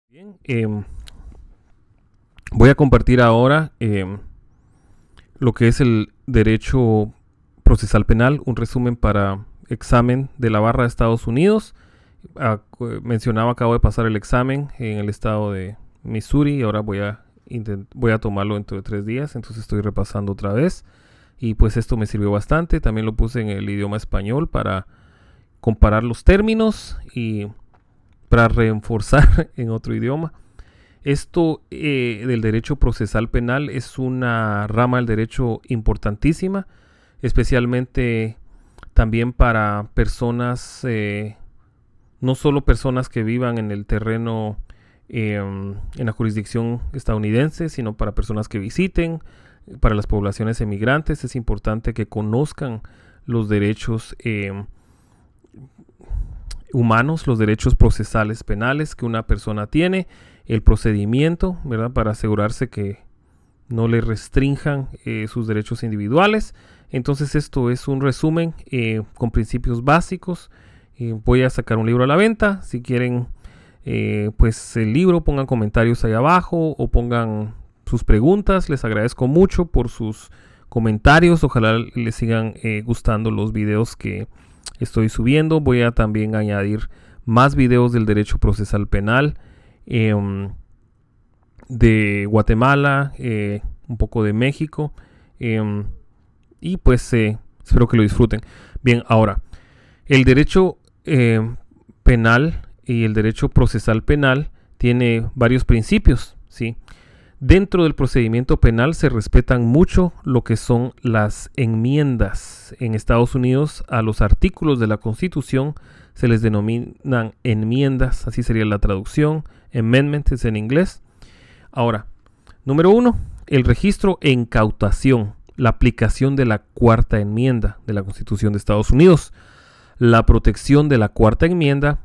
Bien, voy a compartir ahora lo que es el derecho procesal penal, un resumen para examen de la barra de Estados Unidos. Mencionaba, acabo de pasar el examen en el estado de Missouri y ahora voy a tomarlo dentro de 3 días, entonces estoy repasando otra vez y pues esto me sirvió bastante. También lo puse en el idioma español para comparar los términos y para reforzar en otro idioma. Esto del derecho procesal penal es una rama del derecho importantísima, especialmente también para personas, no solo personas que vivan en el terreno en la jurisdicción estadounidense, sino para personas que visiten, para las poblaciones emigrantes. Es importante que conozcan los derechos humanos, los derechos procesales penales que una persona tiene, el procedimiento, ¿verdad?, para asegurarse que no le restrinjan sus derechos individuales. Entonces esto es un resumen con principios básicos. Voy a sacar un libro a la venta. Si quieren pues el libro, pongan comentarios ahí abajo o pongan sus preguntas. Les agradezco mucho por sus comentarios. Ojalá les sigan gustando los videos que estoy subiendo. Voy a también añadir más videos del derecho procesal penal de Guatemala, un poco de México, y pues espero que lo disfruten. Bien, ahora, el derecho penal y el derecho procesal penal tiene varios principios, ¿sí? Dentro del procedimiento penal se respetan mucho lo que son las enmiendas. En Estados Unidos a los artículos de la Constitución se les denominan enmiendas, así sería la traducción. Amendment es en inglés. Ahora, número 1, el registro e incautación, la aplicación de la cuarta enmienda de la Constitución de Estados Unidos. La protección de la cuarta enmienda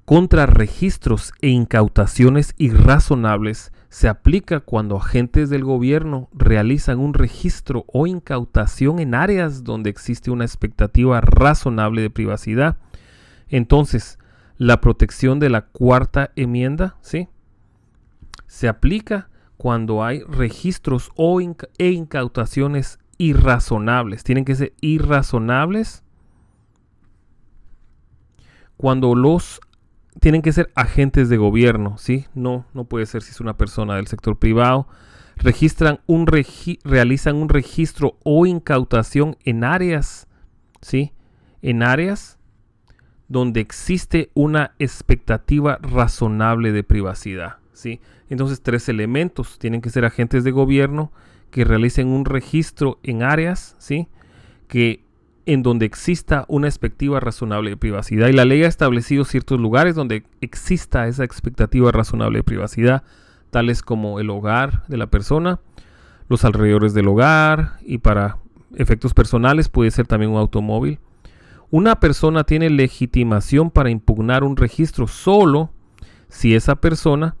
contra registros e incautaciones irrazonables se aplica cuando agentes del gobierno realizan un registro o incautación en áreas donde existe una expectativa razonable de privacidad. Entonces, la protección de la cuarta enmienda, ¿sí?, se aplica cuando hay registros e incautaciones irrazonables. Tienen que ser irrazonables cuando tienen que ser agentes de gobierno, ¿sí? No puede ser si es una persona del sector privado. Realizan un registro o incautación en áreas, ¿sí?, en áreas donde existe una expectativa razonable de privacidad, ¿sí? Entonces, 3 elementos. Tienen que ser agentes de gobierno que realicen un registro en áreas, ¿sí?, en donde exista una expectativa razonable de privacidad. Y la ley ha establecido ciertos lugares donde exista esa expectativa razonable de privacidad, tales como el hogar de la persona, los alrededores del hogar, y para efectos personales puede ser también un automóvil. Una persona tiene legitimación para impugnar un registro solo si esa persona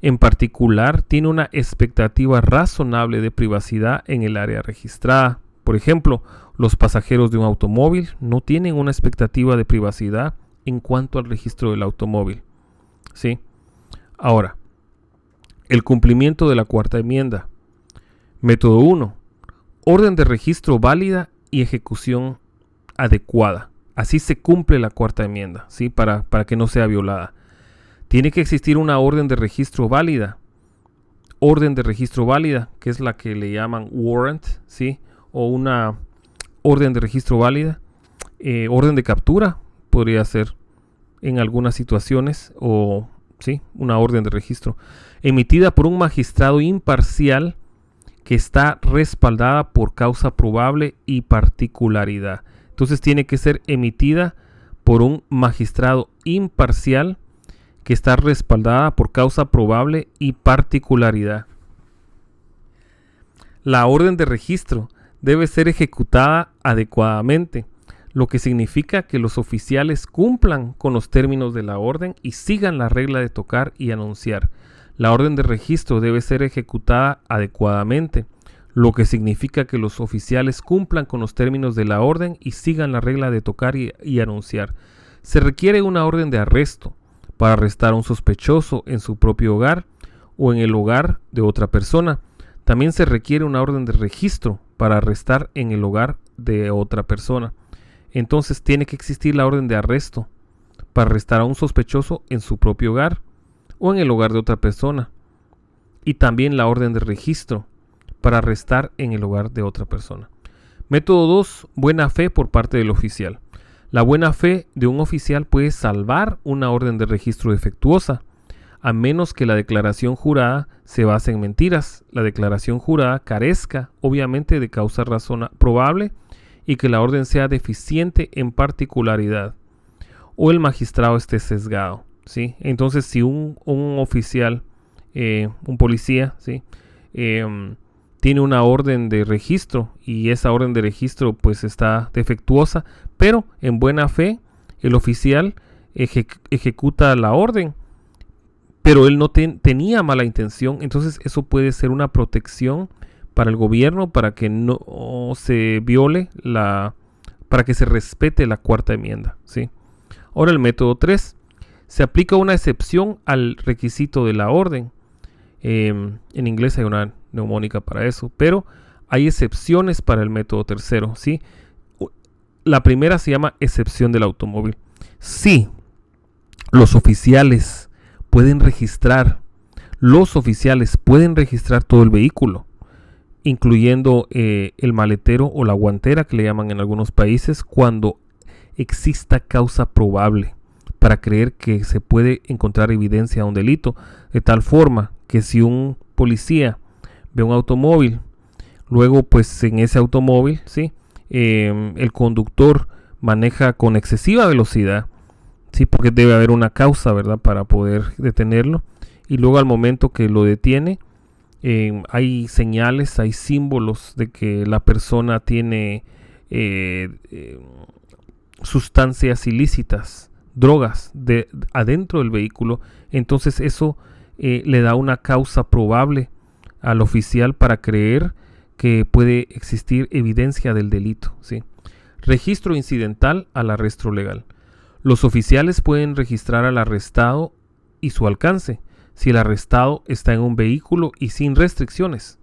en particular tiene una expectativa razonable de privacidad en el área registrada. Por ejemplo, los pasajeros de un automóvil no tienen una expectativa de privacidad en cuanto al registro del automóvil, ¿sí? Ahora, el cumplimiento de la cuarta enmienda. Método 1. Orden de registro válida y ejecución adecuada. Así se cumple la cuarta enmienda, ¿sí?, para que no sea violada. Tiene que existir una orden de registro válida. Orden de registro válida, que es la que le llaman warrant, ¿sí?, o una orden de registro válida. Orden de captura podría ser en algunas situaciones, o sí, una orden de registro emitida por un magistrado imparcial que está respaldada por causa probable y particularidad. Entonces tiene que ser emitida por un magistrado imparcial que está respaldada por causa probable y particularidad. La orden de registro debe ser ejecutada adecuadamente, lo que significa que los oficiales cumplan con los términos de la orden y sigan la regla de tocar y anunciar. La orden de registro debe ser ejecutada adecuadamente, lo que significa que los oficiales cumplan con los términos de la orden y sigan la regla de tocar y anunciar. Se requiere una orden de arresto para arrestar a un sospechoso en su propio hogar o en el hogar de otra persona. También se requiere una orden de registro para arrestar en el hogar de otra persona. Entonces tiene que existir la orden de arresto para arrestar a un sospechoso en su propio hogar o en el hogar de otra persona. Y también la orden de registro para arrestar en el hogar de otra persona. Método 2. Buena fe por parte del oficial. La buena fe de un oficial puede salvar una orden de registro defectuosa, a menos que la declaración jurada se base en mentiras. La declaración jurada carezca, obviamente, de causa probable y que la orden sea deficiente en particularidad o el magistrado esté sesgado, ¿sí? Entonces, si un oficial, un policía, ¿sí? Tiene una orden de registro y esa orden de registro pues está defectuosa, pero en buena fe el oficial ejecuta la orden, pero él no tenía mala intención, entonces eso puede ser una protección para el gobierno para que no se viole para que se respete la cuarta enmienda, ¿sí? Ahora el método 3. Se aplica una excepción al requisito de la orden. En inglés hay una neumónica para eso, pero hay excepciones para el método tercero, ¿sí? La primera se llama excepción del automóvil. Sí, los oficiales pueden registrar todo el vehículo, incluyendo el maletero o la guantera que le llaman en algunos países, cuando exista causa probable para creer que se puede encontrar evidencia de un delito, de tal forma que si un policía ve un automóvil, luego pues en ese automóvil, ¿sí? El conductor maneja con excesiva velocidad, ¿sí? Porque debe haber una causa, ¿verdad?, para poder detenerlo, y luego al momento que lo detiene, hay señales, hay símbolos de que la persona tiene sustancias ilícitas, drogas adentro del vehículo. Entonces eso le da una causa probable al oficial para creer que puede existir evidencia del delito, ¿sí? Registro incidental al arresto legal. Los oficiales pueden registrar al arrestado y su alcance si el arrestado está en un vehículo y sin restricciones.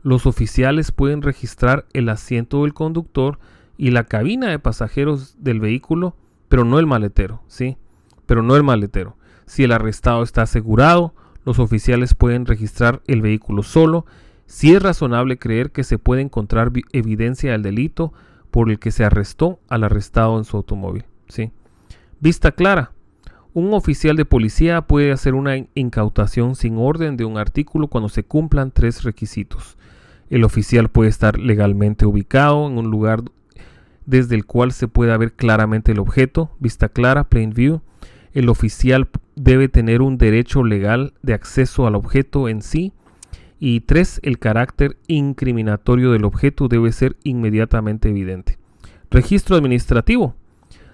Los oficiales pueden registrar el asiento del conductor y la cabina de pasajeros del vehículo, pero no el maletero, ¿sí? Pero no el maletero. Si el arrestado está asegurado, los oficiales pueden registrar el vehículo solo, si es razonable creer que se puede encontrar evidencia del delito por el que se arrestó al arrestado en su automóvil, ¿sí? Vista clara. Un oficial de policía puede hacer una incautación sin orden de un artículo cuando se cumplan 3 requisitos. El oficial puede estar legalmente ubicado en un lugar desde el cual se pueda ver claramente el objeto, vista clara, plain view. El oficial debe tener un derecho legal de acceso al objeto en sí. Y 3, el carácter incriminatorio del objeto debe ser inmediatamente evidente. Registro administrativo.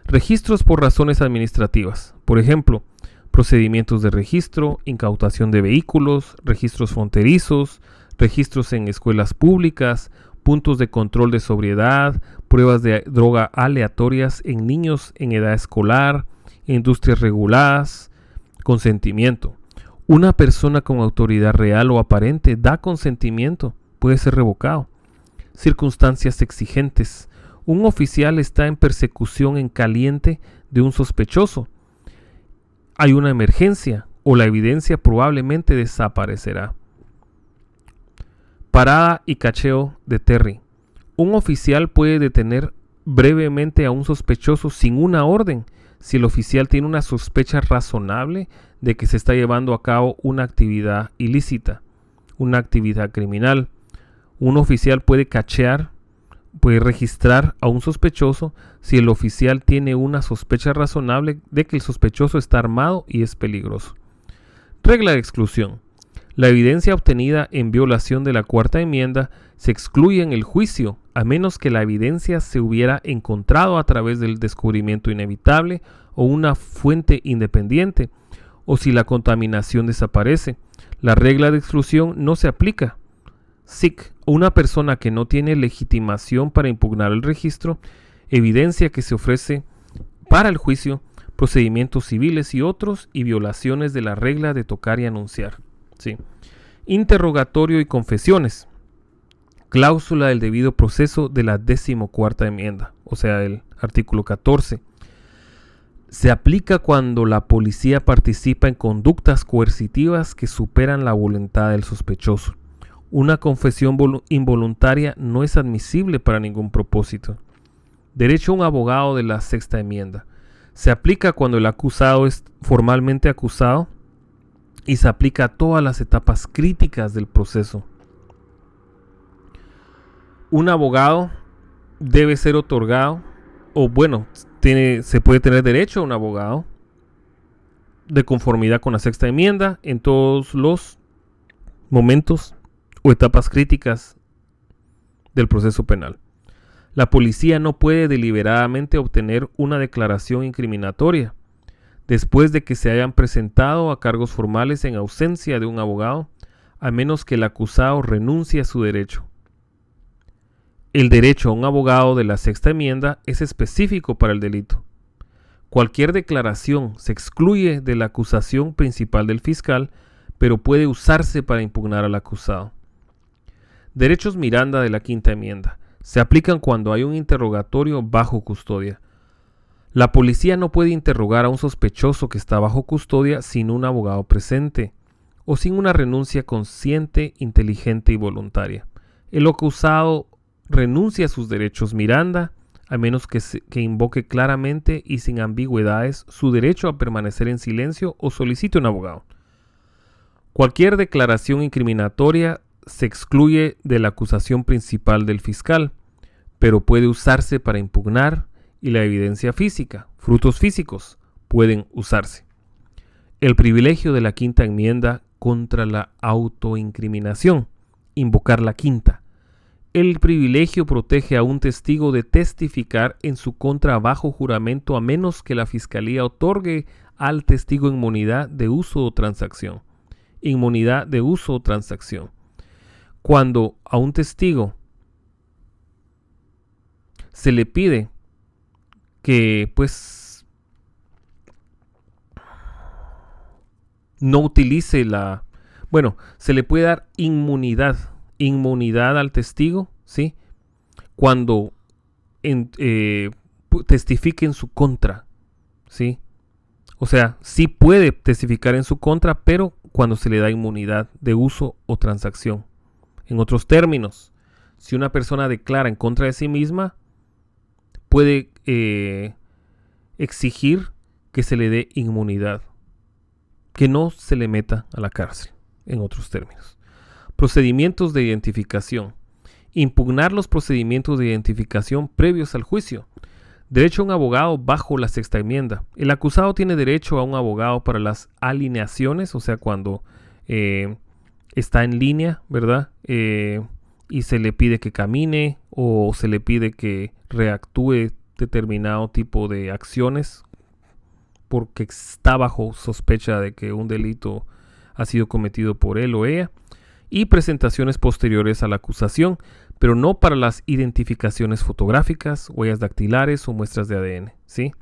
Registros por razones administrativas. Por ejemplo, procedimientos de registro, incautación de vehículos, registros fronterizos, registros en escuelas públicas, puntos de control de sobriedad, pruebas de droga aleatorias en niños en edad escolar, industrias reguladas, consentimiento. Una persona con autoridad real o aparente da consentimiento, puede ser revocado. Circunstancias exigentes. Un oficial está en persecución en caliente de un sospechoso. Hay una emergencia o la evidencia probablemente desaparecerá. Parada y cacheo de Terry. Un oficial puede detener brevemente a un sospechoso sin una orden si el oficial tiene una sospecha razonable de que se está llevando a cabo una actividad ilícita, una actividad criminal. Un oficial puede registrar a un sospechoso si el oficial tiene una sospecha razonable de que el sospechoso está armado y es peligroso. Regla de exclusión. La evidencia obtenida en violación de la cuarta enmienda se excluye en el juicio a menos que la evidencia se hubiera encontrado a través del descubrimiento inevitable o una fuente independiente, o si la contaminación desaparece. La regla de exclusión no se aplica. SIC, una persona que no tiene legitimación para impugnar el registro, evidencia que se ofrece para el juicio, procedimientos civiles y otros, y violaciones de la regla de tocar y anunciar. ¿Sí? Interrogatorio y confesiones. Cláusula del debido proceso de la 14ª enmienda, o sea, el artículo 14. Se aplica cuando la policía participa en conductas coercitivas que superan la voluntad del sospechoso. Una confesión involuntaria no es admisible para ningún propósito. Derecho a un abogado de la 6ª enmienda. Se aplica cuando el acusado es formalmente acusado y se aplica a todas las etapas críticas del proceso. Un abogado debe ser otorgado, o bueno, se puede tener derecho a un abogado de conformidad con la 6ª enmienda en todos los momentos o etapas críticas del proceso penal. La policía no puede deliberadamente obtener una declaración incriminatoria después de que se hayan presentado a cargos formales en ausencia de un abogado, a menos que el acusado renuncie a su derecho. El derecho a un abogado de la 6ª enmienda es específico para el delito. Cualquier declaración se excluye de la acusación principal del fiscal, pero puede usarse para impugnar al acusado. Derechos Miranda de la 5ª enmienda. Se aplican cuando hay un interrogatorio bajo custodia. La policía no puede interrogar a un sospechoso que está bajo custodia sin un abogado presente o sin una renuncia consciente, inteligente y voluntaria. El acusado renuncia a sus derechos Miranda, a menos que invoque claramente y sin ambigüedades su derecho a permanecer en silencio o solicite un abogado. Cualquier declaración incriminatoria se excluye de la acusación principal del fiscal, pero puede usarse para impugnar, y la evidencia física, frutos físicos, pueden usarse. El privilegio de la 5ª enmienda contra la autoincriminación. Invocar la 5ª. El privilegio protege a un testigo de testificar en su contra bajo juramento a menos que la fiscalía otorgue al testigo inmunidad de uso o transacción. Inmunidad de uso o transacción. Cuando a un testigo se le pide que no utilice se le puede dar inmunidad al testigo, ¿sí? Cuando testifique en su contra, ¿sí? O sea, sí puede testificar en su contra, pero cuando se le da inmunidad de uso o transacción. En otros términos, si una persona declara en contra de sí misma, puede exigir que se le dé inmunidad, que no se le meta a la cárcel, en otros términos. Procedimientos de identificación. Impugnar los procedimientos de identificación previos al juicio. Derecho a un abogado bajo la 6ª enmienda. El acusado tiene derecho a un abogado para las alineaciones, o sea, cuando está en línea, ¿verdad? Y se le pide que camine o se le pide que reactúe determinado tipo de acciones porque está bajo sospecha de que un delito ha sido cometido por él o ella, y presentaciones posteriores a la acusación, pero no para las identificaciones fotográficas, huellas dactilares o muestras de ADN, ¿sí?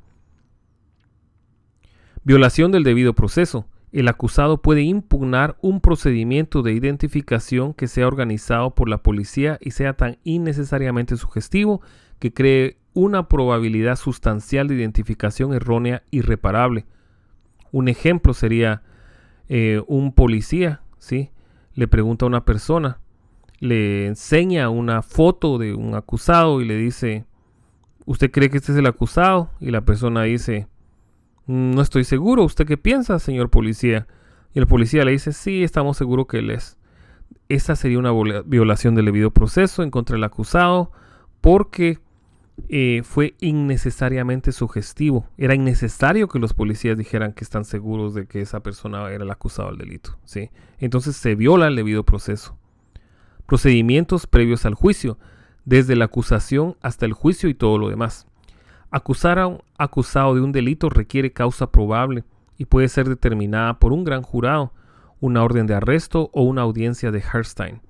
Violación del debido proceso. El acusado puede impugnar un procedimiento de identificación que sea organizado por la policía y sea tan innecesariamente sugestivo que cree una probabilidad sustancial de identificación errónea irreparable. Un ejemplo sería un policía, ¿sí? Le pregunta a una persona, le enseña una foto de un acusado y le dice, ¿usted cree que este es el acusado? Y la persona dice, no estoy seguro, ¿usted qué piensa, señor policía? Y el policía le dice, sí, estamos seguros que él es. Esta sería una violación del debido proceso en contra del acusado porque fue innecesariamente sugestivo. Era innecesario que los policías dijeran que están seguros de que esa persona era el acusado del delito, ¿sí? Entonces se viola el debido proceso. Procedimientos previos al juicio, desde la acusación hasta el juicio y todo lo demás. Acusar a un acusado de un delito requiere causa probable y puede ser determinada por un gran jurado, una orden de arresto o una audiencia de Herstein.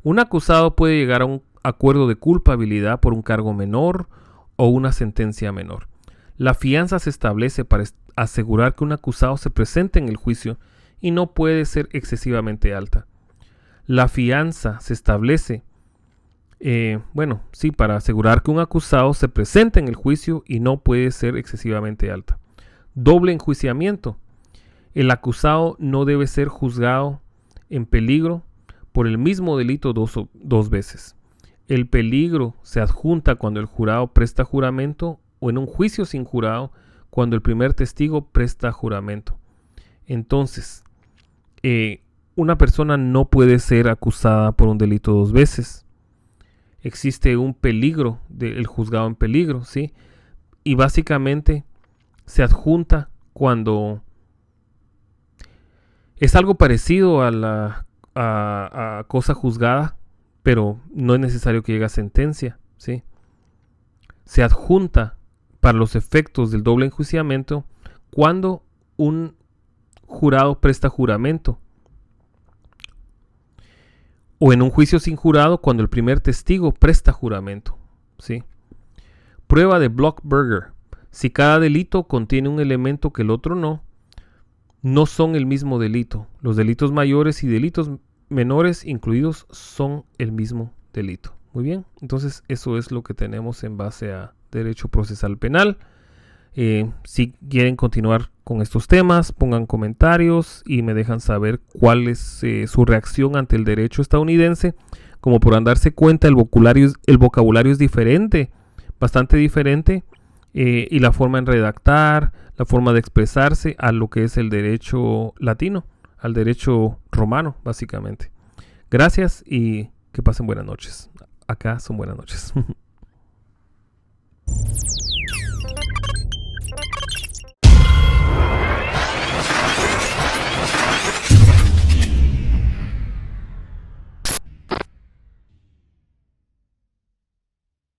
Un acusado puede llegar a un acuerdo de culpabilidad por un cargo menor o una sentencia menor. La fianza se establece para asegurar que un acusado se presente en el juicio y no puede ser excesivamente alta. La fianza se establece, para asegurar que un acusado se presente en el juicio y no puede ser excesivamente alta. Doble enjuiciamiento. El acusado no debe ser juzgado en peligro por el mismo delito dos veces. El peligro se adjunta cuando el jurado presta juramento o en un juicio sin jurado cuando el primer testigo presta juramento. Entonces, una persona no puede ser acusada por un delito dos veces. Existe un peligro del juzgado en peligro, ¿sí? Y básicamente se adjunta cuando es algo parecido a cosa juzgada, pero no es necesario que llegue a sentencia, ¿sí? Se adjunta para los efectos del doble enjuiciamiento cuando un jurado presta juramento o en un juicio sin jurado cuando el primer testigo presta juramento, ¿sí? Prueba de Blockberger. Si cada delito contiene un elemento que el otro no son el mismo delito. Los delitos mayores y delitos menores incluidos son el mismo delito. Muy bien, entonces eso es lo que tenemos en base a derecho procesal penal. Si quieren continuar con estos temas, pongan comentarios y me dejan saber cuál es su reacción ante el derecho estadounidense. Como podrán darse cuenta, el vocabulario es diferente, bastante diferente, y la forma en redactar, la forma de expresarse a lo que es el derecho latino, al derecho romano, básicamente. Gracias y que pasen buenas noches. Acá son buenas noches.